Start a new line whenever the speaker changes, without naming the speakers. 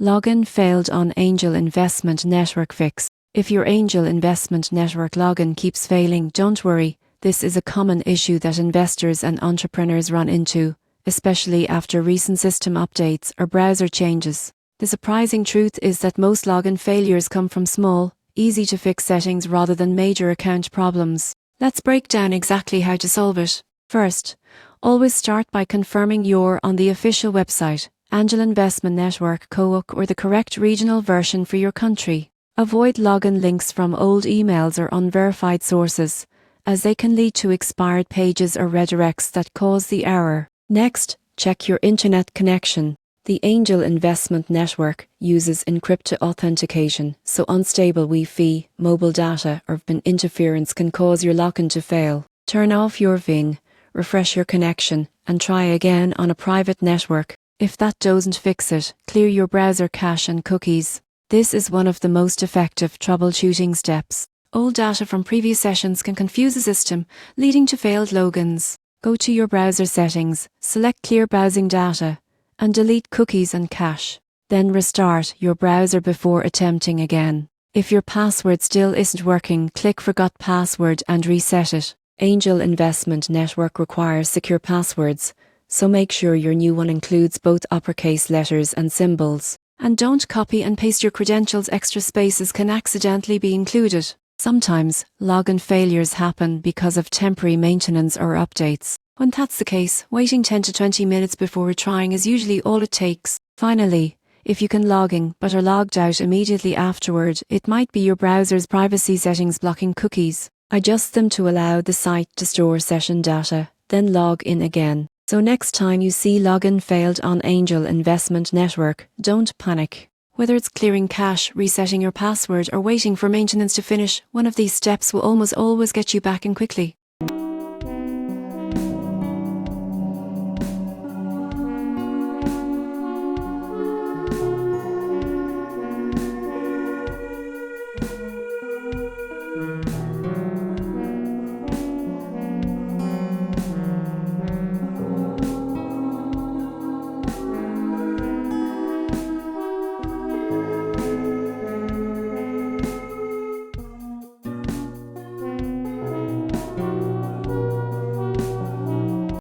Login failed on Angel Investment Network fix. If your Angel Investment Network login keeps failing, don't worry. This is a common issue that investors and entrepreneurs run into, especially after recent system updates or browser changes. The surprising truth is that most login failures come from small, easy-to-fix settings rather than major account problems. Let's break down exactly how to solve it. First, always start by confirming you're on the official website, Angel Investment Network (COOC), or the correct regional version for your country. Avoid login links from old emails or unverified sources, as they can lead to expired pages or redirects that cause the error. Next, check your internet connection. The Angel Investment Network uses encrypted authentication, so unstable Wi-Fi, mobile data, or VPN interference can cause your login to fail. Turn off your VPN, refresh your connection, and try again on a private network. If that doesn't fix it, clear your browser cache and cookies. This is one of the most effective troubleshooting steps. Old data from previous sessions can confuse the system, leading to failed logins. Go to your browser settings, select Clear Browsing Data, and delete cookies and cache. Then restart your browser before attempting again. If your password still isn't working, click Forgot Password and reset it. Angel Investment Network requires secure passwords, so make sure your new one includes both uppercase letters and symbols. And don't copy and paste your credentials. Extra spaces can accidentally be included. Sometimes, login failures happen because of temporary maintenance or updates. When that's the case, waiting 10 to 20 minutes before retrying is usually all it takes. Finally, if you can log in but are logged out immediately afterward, it might be your browser's privacy settings blocking cookies. Adjust them to allow the site to store session data, then log in again. So next time you see login failed on Angel Investment Network, don't panic. Whether it's clearing cache, resetting your password, or waiting for maintenance to finish, one of these steps will almost always get you back in quickly.